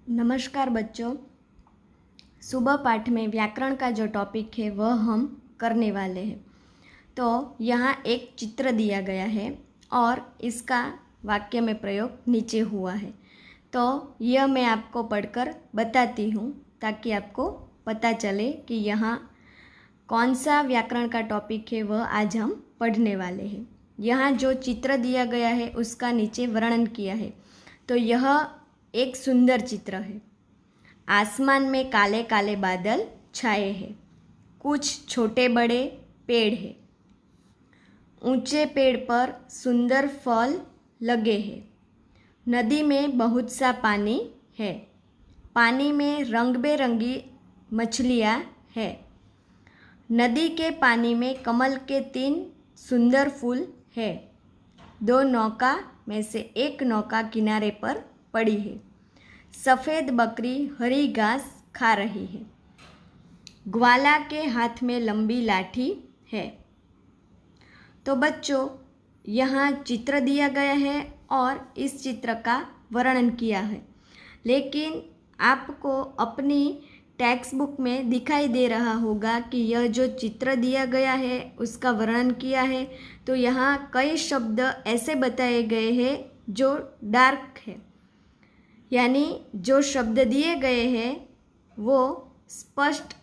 नमस्कार बच्चों। सुबह पाठ में व्याकरण का जो टॉपिक है वह हम करने वाले हैं। तो यहाँ एक चित्र दिया गया है और इसका वाक्य में प्रयोग नीचे हुआ है। तो यह मैं आपको पढ़कर बताती हूँ ताकि आपको पता चले कि यहाँ कौन सा व्याकरण का टॉपिक है वह आज हम पढ़ने वाले हैं। यहाँ जो चित्र दिया गया है उसका नीचे वर्णन किया है। तो यह एक सुंदर चित्र है। आसमान में काले काले बादल छाए हैं। कुछ छोटे बड़े पेड़ हैं। ऊंचे पेड़ पर सुंदर फल लगे हैं। नदी में बहुत सा पानी है। पानी में रंग बेरंगी मछलियाँ हैं। नदी के पानी में कमल के 3 सुंदर फूल हैं। 2 नौका में से एक नौका किनारे पर पड़ी है। सफ़ेद बकरी हरी घास खा रही है। ग्वाला के हाथ में लंबी लाठी है। तो बच्चों, यहाँ चित्र दिया गया है और इस चित्र का वर्णन किया है, लेकिन आपको अपनी टेक्स्ट बुक में दिखाई दे रहा होगा कि यह जो चित्र दिया गया है उसका वर्णन किया है। तो यहाँ कई शब्द ऐसे बताए गए हैं जो डार्क है, यानी जो शब्द दिए गए हैं वो स्पष्ट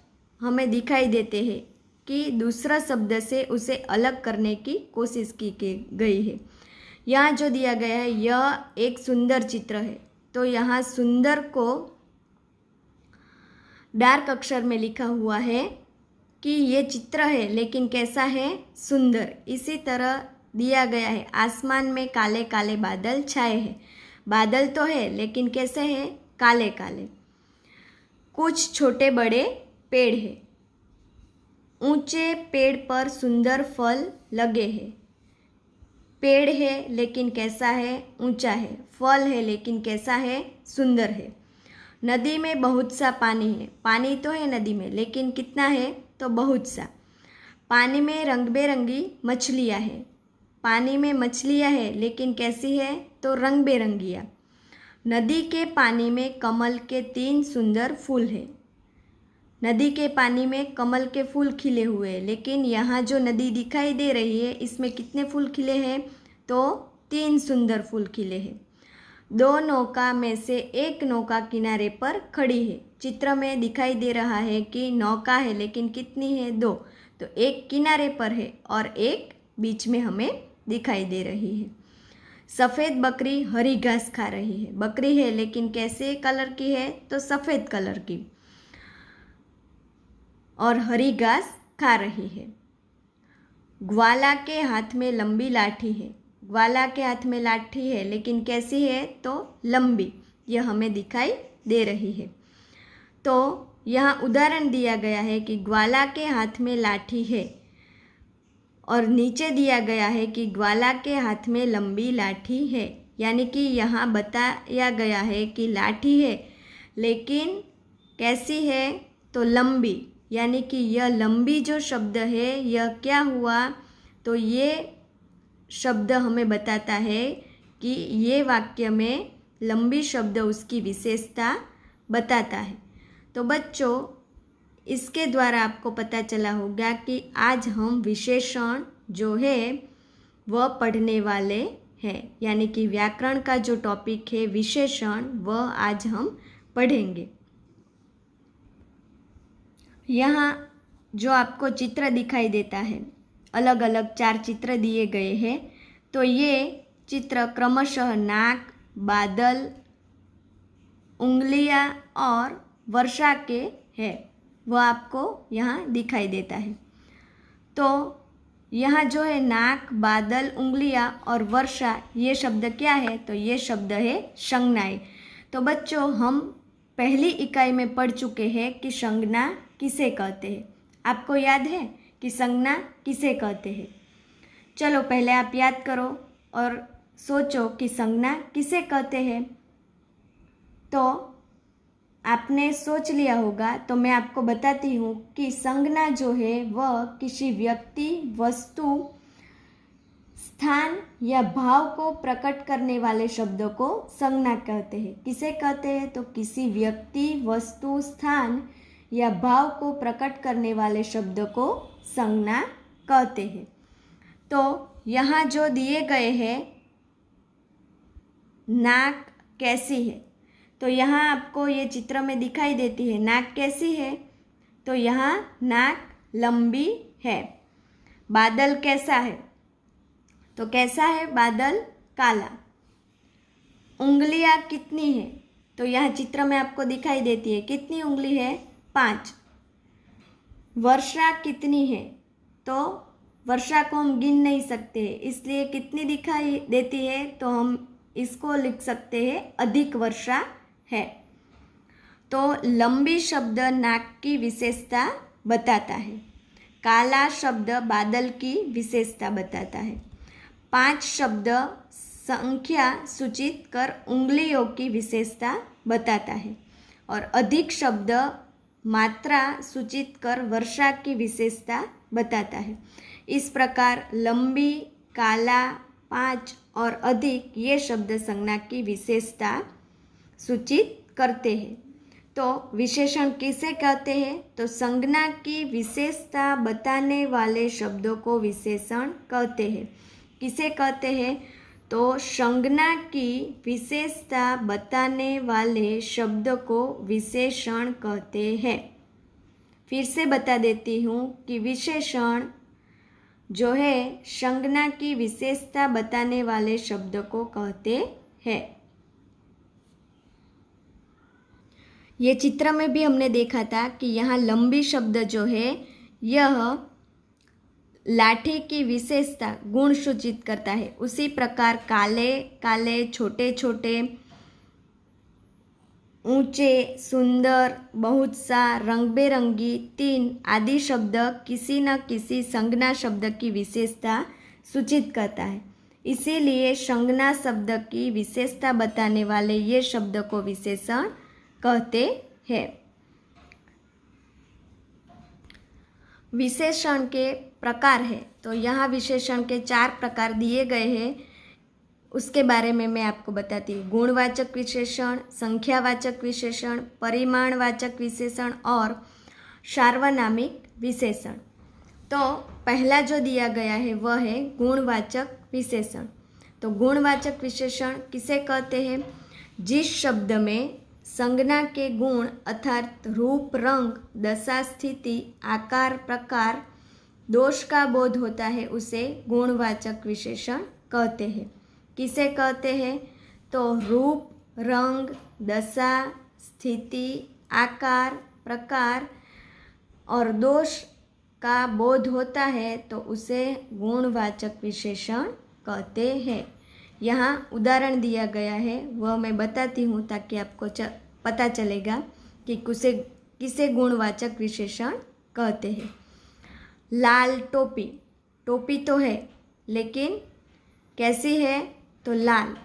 हमें दिखाई देते हैं कि दूसरा शब्द से उसे अलग करने की कोशिश की गई है। यहाँ जो दिया गया है यह एक सुंदर चित्र है। तो यहाँ सुंदर को डार्क अक्षर में लिखा हुआ है कि ये चित्र है लेकिन कैसा है, सुंदर। इसी तरह दिया गया है आसमान में काले काले बादल छाए हैं। बादल तो है लेकिन कैसे हैं, काले काले। कुछ छोटे बड़े पेड़ हैं। ऊंचे पेड़ पर सुंदर फल लगे हैं। पेड़ है लेकिन कैसा है, ऊंचा है। फल है लेकिन कैसा है, सुंदर है। नदी में बहुत सा पानी है। पानी तो है नदी में लेकिन कितना है, तो बहुत सा। पानी में रंग बेरंगी मछलियाँ हैं। पानी में मछलियाँ हैं लेकिन कैसी है, तो रंग बेरंगिया। नदी के पानी में कमल के 3 सुंदर फूल हैं। नदी के पानी में कमल के फूल खिले हुए हैं, लेकिन यहाँ जो नदी दिखाई दे रही है इसमें कितने फूल खिले हैं, तो 3 सुंदर फूल खिले हैं। 2 नौका में से एक नौका किनारे पर खड़ी है। चित्र में दिखाई दे रहा है कि नौका है लेकिन कितनी है, 2। तो एक किनारे पर है और एक बीच में हमें दिखाई दे रही है। सफ़ेद बकरी हरी घास खा रही है। बकरी है लेकिन कैसे कलर की है, तो सफ़ेद कलर की, और हरी घास खा रही है। ग्वाला के हाथ में लंबी लाठी है। ग्वाला के हाथ में लाठी है लेकिन कैसी है, तो लंबी, यह हमें दिखाई दे रही है। तो यहाँ उदाहरण दिया गया है कि ग्वाला के हाथ में लाठी है और नीचे दिया गया है कि ग्वाला के हाथ में लंबी लाठी है, यानी कि यहाँ बताया गया है कि लाठी है लेकिन कैसी है, तो लंबी। यानी कि यह लंबी जो शब्द है यह क्या हुआ, तो ये शब्द हमें बताता है कि ये वाक्य में लंबी शब्द उसकी विशेषता बताता है। तो बच्चों, इसके द्वारा आपको पता चला होगा कि आज हम विशेषण जो है वह पढ़ने वाले हैं, यानी कि व्याकरण का जो टॉपिक है विशेषण, वह आज हम पढ़ेंगे। यहाँ जो आपको चित्र दिखाई देता है, अलग अलग 4 चित्र दिए गए हैं। तो ये चित्र क्रमशः नाक, बादल, उंगलियाँ और वर्षा के हैं, वह आपको यहाँ दिखाई देता है। तो यहाँ जो है नाक, बादल, उंगलियाँ और वर्षा, ये शब्द क्या है, तो ये शब्द है संज्ञाएं। तो बच्चों, हम पहली इकाई में पढ़ चुके हैं कि संज्ञा किसे कहते हैं। आपको याद है कि संज्ञा किसे कहते हैं? चलो पहले आप याद करो और सोचो कि संज्ञा किसे कहते हैं। तो आपने सोच लिया होगा, तो मैं आपको बताती हूँ कि संज्ञा जो है वह किसी व्यक्ति, वस्तु, स्थान या भाव को प्रकट करने वाले शब्दों को संज्ञा कहते हैं। किसे कहते हैं? तो किसी व्यक्ति, वस्तु, स्थान या भाव को प्रकट करने वाले शब्दों को संज्ञा कहते हैं। तो यहाँ जो दिए गए हैं, नाक कैसी है, तो यहाँ आपको ये चित्र में दिखाई देती है। नाक कैसी है? तो यहाँ नाक लंबी है। बादल कैसा है? तो कैसा है बादल? काला। उंगलियां कितनी है? तो यह चित्र में आपको दिखाई देती है। कितनी उंगली है? 5। वर्षा कितनी है? तो वर्षा को हम गिन नहीं सकते, इसलिए कितनी दिखाई देती है? तो हम इसको लिख सकते हैं अधिक वर्षा है। तो लंबी शब्द नाक की विशेषता बताता है। काला शब्द बादल की विशेषता बताता है। 5 शब्द संख्या सूचित कर उंगलियों की विशेषता बताता है। और अधिक शब्द मात्रा सूचित कर वर्षा की विशेषता बताता है। इस प्रकार लंबी, काला, 5 और अधिक ये शब्द संज्ञा की विशेषता सूचित करते हैं। तो विशेषण किसे कहते हैं? तो संज्ञा की विशेषता बताने वाले शब्दों को विशेषण कहते हैं। किसे कहते हैं? तो संज्ञा की विशेषता बताने वाले शब्द को विशेषण कहते हैं। फिर से बता देती हूँ कि विशेषण जो है संज्ञा की विशेषता बताने वाले शब्द को कहते हैं। ये चित्र में भी हमने देखा था कि यहाँ लंबी शब्द जो है यह लाठी की विशेषता गुण सूचित करता है। उसी प्रकार काले काले, छोटे छोटे, ऊंचे, सुंदर, बहुत सा, रंग बेरंगी, 3 आदि शब्द किसी न किसी संज्ञा शब्द की विशेषता सूचित करता है। इसीलिए संज्ञा शब्द की विशेषता बताने वाले ये शब्द को विशेषण कहते हैं। विशेषण के प्रकार है, तो यहाँ विशेषण के 4 प्रकार दिए गए हैं। उसके बारे में मैं आपको बताती हूँ। गुणवाचक विशेषण, संख्यावाचक विशेषण, परिमाणवाचक विशेषण और सार्वनामिक विशेषण। तो पहला जो दिया गया है वह है गुणवाचक विशेषण। तो गुणवाचक विशेषण किसे कहते हैं? जिस शब्द में संज्ञा के गुण अर्थात रूप, रंग, दशा, स्थिति, आकार, प्रकार, दोष का बोध होता है उसे गुणवाचक विशेषण कहते हैं। किसे कहते हैं? तो रूप, रंग, दशा, स्थिति, आकार, प्रकार और दोष का बोध होता है तो उसे गुणवाचक विशेषण कहते हैं। यहाँ उदाहरण दिया गया है, वह मैं बताती हूँ ताकि आपको पता चलेगा कि किसे गुणवाचक विशेषण कहते हैं। लाल टोपी, टोपी तो है लेकिन कैसी है? तो लाल,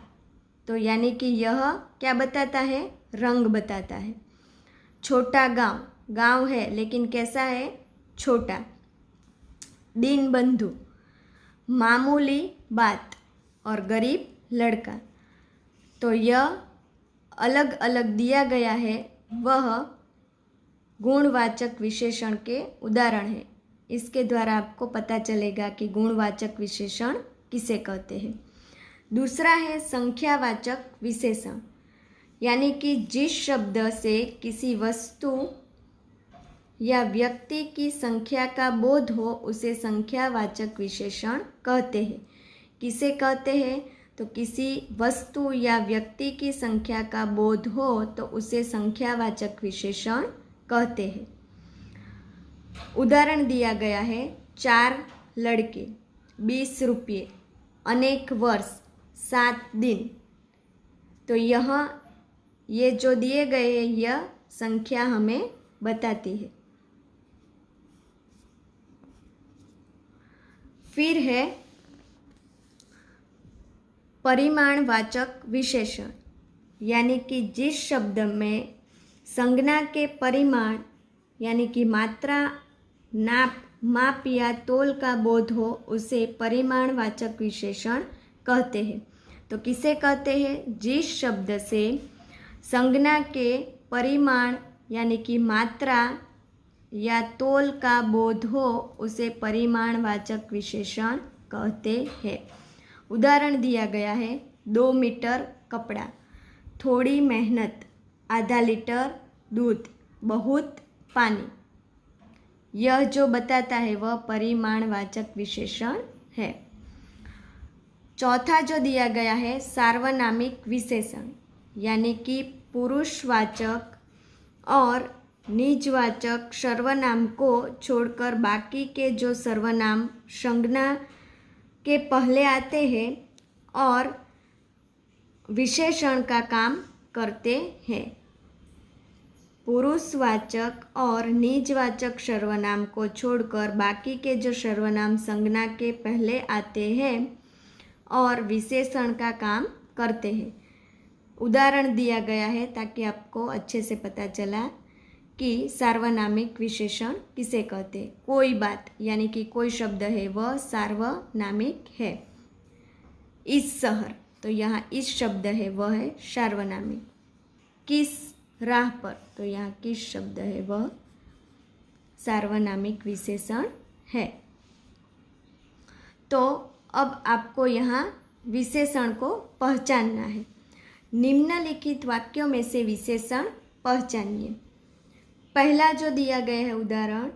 तो यानी कि यह क्या बताता है? रंग बताता है। छोटा गांव, गांव है लेकिन कैसा है? छोटा। दीनबंधु, मामूली बात और गरीब लड़का। तो यह अलग अलग दिया गया है, वह गुणवाचक विशेषण के उदाहरण है। इसके द्वारा आपको पता चलेगा कि गुणवाचक विशेषण किसे कहते हैं। दूसरा है संख्यावाचक विशेषण, यानी कि जिस शब्द से किसी वस्तु या व्यक्ति की संख्या का बोध हो उसे संख्यावाचक विशेषण कहते हैं। किसे कहते हैं? तो किसी वस्तु या व्यक्ति की संख्या का बोध हो तो उसे संख्यावाचक विशेषण कहते हैं। उदाहरण दिया गया है, 4 लड़के, 20 रुपये, अनेक वर्ष, 7 दिन। तो ये जो दिए गए हैं यह संख्या हमें बताती है। फिर है परिमाणवाचक विशेषण, यानी कि जिस शब्द में संज्ञा के परिमाण यानी कि मात्रा, नाप माप या तोल का बोध हो उसे परिमाणवाचक विशेषण कहते हैं। तो किसे कहते हैं? जिस शब्द से संज्ञा के परिमाण यानी कि मात्रा या तोल का बोध हो उसे परिमाणवाचक विशेषण कहते हैं। उदाहरण दिया गया है 2 मीटर कपड़ा, थोड़ी मेहनत, आधा लीटर दूध, बहुत पानी। यह जो बताता है वह परिमाणवाचक विशेषण है। चौथा जो दिया गया है सार्वनामिक विशेषण, यानी कि पुरुषवाचक और निजवाचक सर्वनाम को छोड़कर बाकी के जो सर्वनाम संज्ञा के पहले आते हैं और विशेषण का काम करते हैं। पुरुषवाचक और निजवाचक सर्वनाम को छोड़कर बाकी के जो सर्वनाम संज्ञा के पहले आते हैं और विशेषण का काम करते हैं। उदाहरण दिया गया है ताकि आपको अच्छे से पता चला कि सार्वनामिक विशेषण किसे कहते हैं। कोई बात यानी कि कोई शब्द है वह सार्वनामिक है। इस शहर, तो यहाँ इस शब्द है वह है सार्वनामिक। किस राह पर, तो यहाँ किस शब्द है वह सार्वनामिक विशेषण है। तो अब आपको यहाँ विशेषण को पहचानना है। निम्नलिखित वाक्यों में से विशेषण पहचानिए। पहला जो दिया गया है उदाहरण,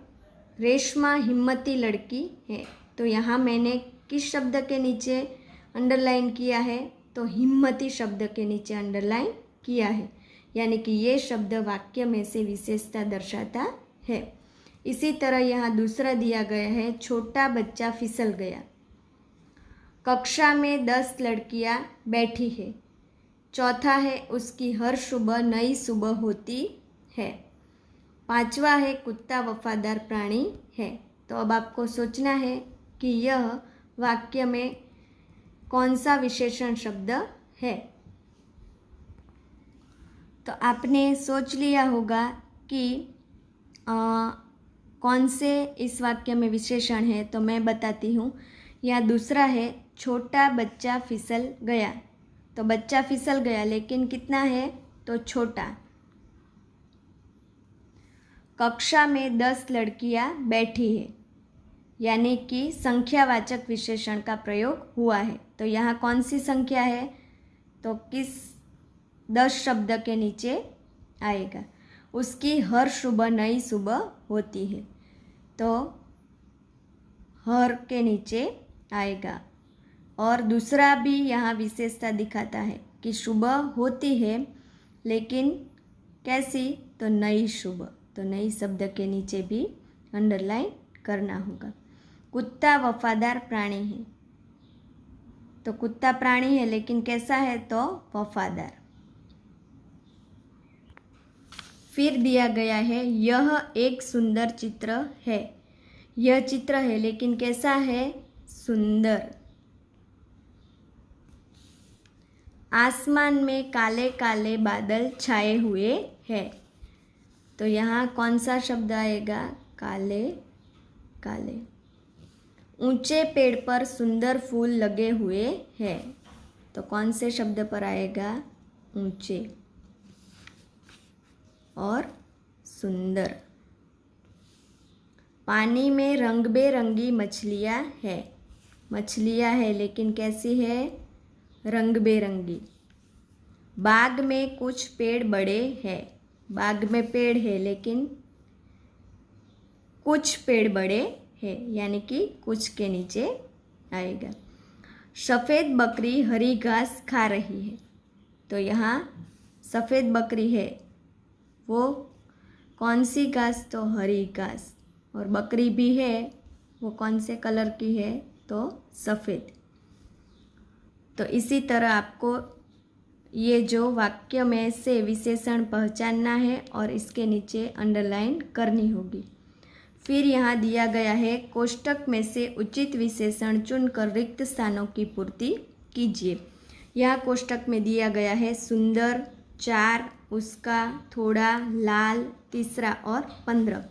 रेशमा हिम्मती लड़की है, तो यहाँ मैंने किस शब्द के नीचे अंडरलाइन किया है? तो हिम्मती शब्द के नीचे अंडरलाइन किया है, यानी कि ये शब्द वाक्य में से विशेषता दर्शाता है। इसी तरह यहाँ दूसरा दिया गया है, छोटा बच्चा फिसल गया। कक्षा में 10 लड़कियाँ बैठी है। चौथा है, उसकी हर सुबह नई सुबह होती है। पांचवा है, कुत्ता वफादार प्राणी है। तो अब आपको सोचना है कि यह वाक्य में कौन सा विशेषण शब्द है। तो आपने सोच लिया होगा कि कौन से इस वाक्य में विशेषण है। तो मैं बताती हूँ। यहाँ दूसरा है, छोटा बच्चा फिसल गया। तो बच्चा फिसल गया लेकिन कितना है? तो छोटा। कक्षा में 10 लड़कियां बैठी है, यानी कि संख्यावाचक विशेषण का प्रयोग हुआ है। तो यहाँ कौन सी संख्या है? तो किस 10 शब्द के नीचे आएगा? उसकी हर सुबह नई सुबह होती है, तो हर के नीचे आएगा। और दूसरा भी यहाँ विशेषता दिखाता है कि सुबह होती है लेकिन कैसी? तो नई सुबह। तो नई शब्द के नीचे भी अंडरलाइन करना होगा। कुत्ता वफादार प्राणी है, तो कुत्ता प्राणी है लेकिन कैसा है? तो वफादार। फिर दिया गया है, यह एक सुंदर चित्र है। यह चित्र है लेकिन कैसा है? सुंदर। आसमान में काले काले बादल छाए हुए हैं। तो यहाँ कौन सा शब्द आएगा? काले काले। ऊंचे पेड़ पर सुंदर फूल लगे हुए हैं। तो कौन से शब्द पर आएगा? ऊंचे और सुंदर। पानी में रंग बेरंगी मछलियाँ है। मछलियाँ है लेकिन कैसी है? रंग बेरंगी। बाग में कुछ पेड़ बड़े हैं। बाग में पेड़ है लेकिन कुछ पेड़ बड़े हैं, यानी कि कुछ के नीचे आएगा। सफ़ेद बकरी हरी घास खा रही है। तो यहाँ सफ़ेद बकरी है, वो कौन सी घास? तो हरी घास। और बकरी भी है, वो कौन से कलर की है? तो सफ़ेद। तो इसी तरह आपको ये जो वाक्य में से विशेषण पहचानना है और इसके नीचे अंडरलाइन करनी होगी। फिर यहाँ दिया गया है, कोष्टक में से उचित विशेषण चुनकर रिक्त स्थानों की पूर्ति कीजिए। यह कोष्टक में दिया गया है सुंदर, 4, उसका, थोड़ा, लाल, तीसरा और 15।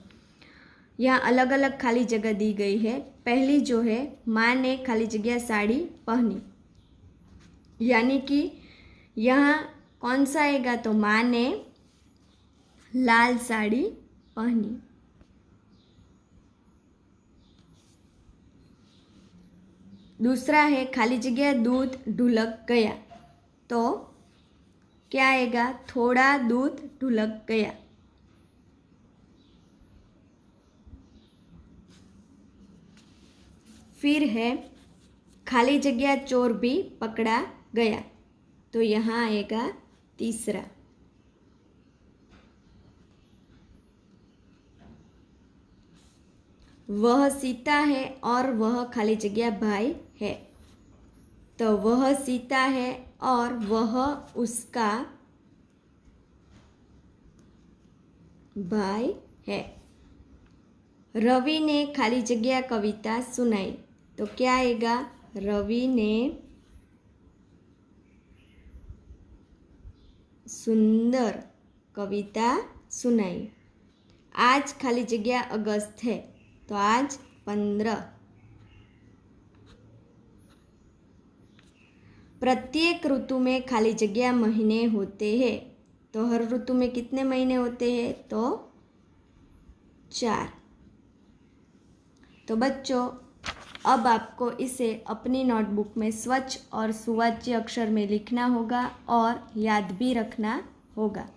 यहाँ अलग अलग खाली जगह दी गई है। पहली जो है, माँ ने खाली जगह साड़ी पहनी, यानी कि यहाँ कौन सा आएगा? तो माँ ने लाल साड़ी पहनी। दूसरा है खाली जगह दूध ढुलक गया, तो क्या आएगा? थोड़ा दूध ढुलक गया। फिर है खाली जगह चोर भी पकड़ा गया, तो यहाँ आएगा तीसरा। वह सीता है और वह खाली जगह भाई है, तो वह सीता है और वह उसका भाई है। रवि ने खाली जगह कविता सुनाई, तो क्या आएगा? रवि ने सुंदर कविता सुनाई। आज खाली जगह अगस्त है, तो आज 15। प्रत्येक ऋतु में खाली जगह महीने होते हैं, तो हर ऋतु में कितने महीने होते हैं? तो 4। तो बच्चों, अब आपको इसे अपनी नोटबुक में स्वच्छ और सुवाच्य अक्षर में लिखना होगा और याद भी रखना होगा।